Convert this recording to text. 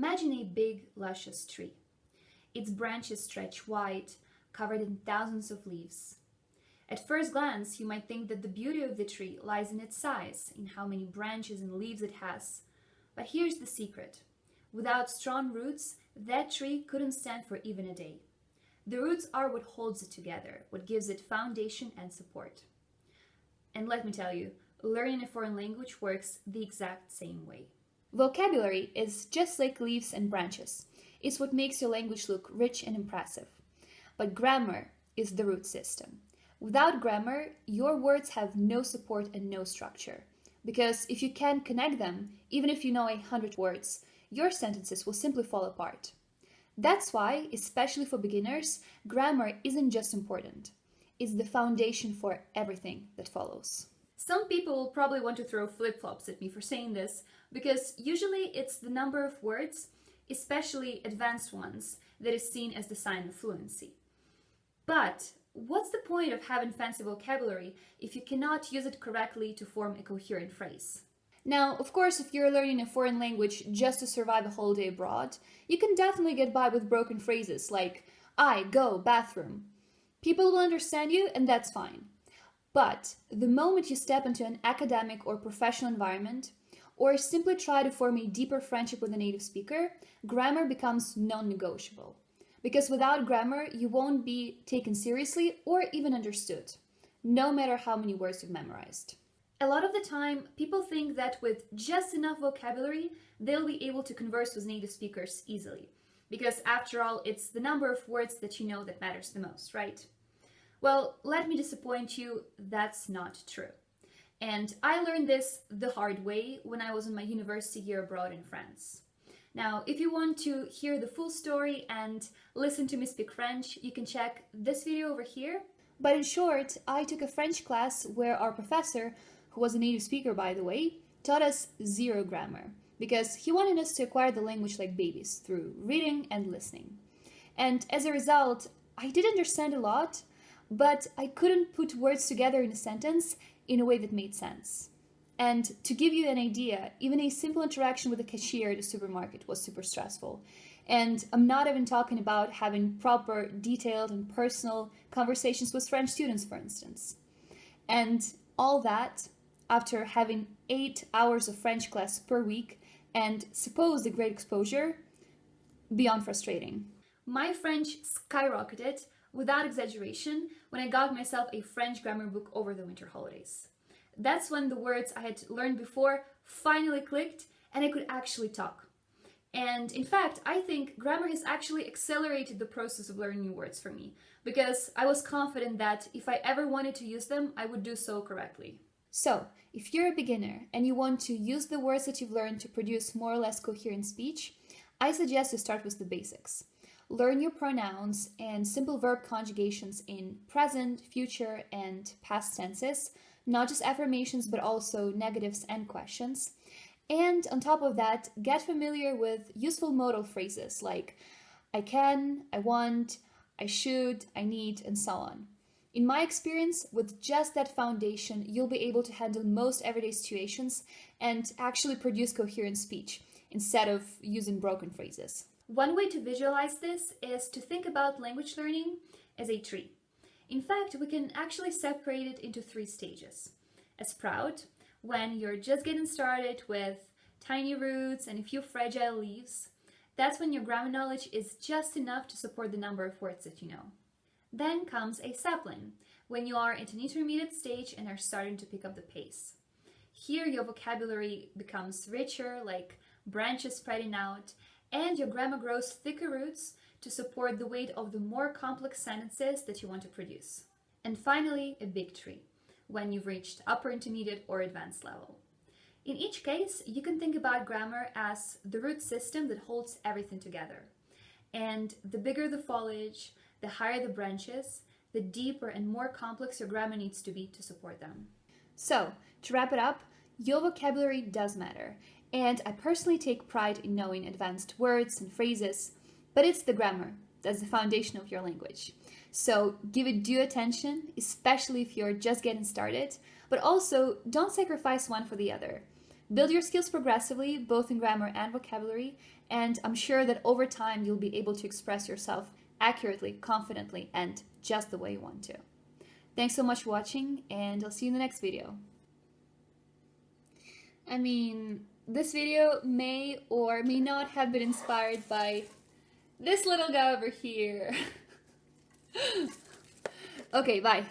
Imagine a big, luscious tree. Its branches stretch wide, covered in thousands of leaves. At first glance, you might think that the beauty of the tree lies in its size, in how many branches and leaves it has. But here's the secret. Without strong roots, that tree couldn't stand for even a day. The roots are what holds it together, what gives it foundation and support. And let me tell you, learning a foreign language works the exact same way. Vocabulary is just like leaves and branches. It's what makes your language look rich and impressive. But grammar is the root system. Without grammar, your words have no support and no structure. Because if you can't connect them, even if you know 100 words, your sentences will simply fall apart. That's why, especially for beginners, grammar isn't just important. It's the foundation for everything that follows. Some people will probably want to throw flip-flops at me for saying this, because usually it's the number of words, especially advanced ones, that is seen as the sign of fluency. But what's the point of having fancy vocabulary if you cannot use it correctly to form a coherent phrase? Now, of course, if you're learning a foreign language just to survive a holiday abroad, you can definitely get by with broken phrases like I, go, bathroom. People will understand you, and that's fine. But the moment you step into an academic or professional environment, or simply try to form a deeper friendship with a native speaker, grammar becomes non-negotiable. Because without grammar, you won't be taken seriously or even understood, no matter how many words you've memorized. A lot of the time, people think that with just enough vocabulary, they'll be able to converse with native speakers easily. Because after all, it's the number of words that you know that matters the most, right? Well, let me disappoint you, that's not true. And I learned this the hard way when I was on my university year abroad in France. Now, if you want to hear the full story and listen to me speak French, you can check this video over here. But in short, I took a French class where our professor, who was a native speaker by the way, taught us zero grammar, because he wanted us to acquire the language like babies through reading and listening. And as a result, I did understand a lot, but I couldn't put words together in a sentence in a way that made sense. And to give you an idea, even a simple interaction with a cashier at a supermarket was super stressful. And I'm not even talking about having proper, detailed, and personal conversations with French students, for instance. And all that after having 8 hours of French class per week and supposed a great exposure, beyond frustrating. My French skyrocketed, without exaggeration, when I got myself a French grammar book over the winter holidays. That's when the words I had learned before finally clicked and I could actually talk. And in fact, I think grammar has actually accelerated the process of learning new words for me, because I was confident that if I ever wanted to use them, I would do so correctly. So, if you're a beginner and you want to use the words that you've learned to produce more or less coherent speech, I suggest you start with the basics. Learn your pronouns and simple verb conjugations in present, future, and past tenses, not just affirmations but also negatives and questions. And on top of that, get familiar with useful modal phrases like I can, I want, I should, I need, and so on. In my experience, with just that foundation, you'll be able to handle most everyday situations and actually produce coherent speech instead of using broken phrases. One way to visualize this is to think about language learning as a tree. In fact, we can actually separate it into 3 stages. A sprout, when you're just getting started with tiny roots and a few fragile leaves. That's when your grammar knowledge is just enough to support the number of words that you know. Then comes a sapling, when you are at an intermediate stage and are starting to pick up the pace. Here your vocabulary becomes richer, like branches spreading out, and your grammar grows thicker roots to support the weight of the more complex sentences that you want to produce. And finally, a big tree, when you've reached upper intermediate or advanced level. In each case, you can think about grammar as the root system that holds everything together. And the bigger the foliage, the higher the branches, the deeper and more complex your grammar needs to be to support them. So, to wrap it up, your vocabulary does matter. And I personally take pride in knowing advanced words and phrases, but it's the grammar that's the foundation of your language. So give it due attention, especially if you're just getting started, but also don't sacrifice one for the other. Build your skills progressively, both in grammar and vocabulary, And I'm sure that over time you'll be able to express yourself accurately, confidently, and just the way you want to. Thanks so much for watching, and I'll see you in the next video. I mean, this video may or may not have been inspired by this little guy over here. Okay, bye.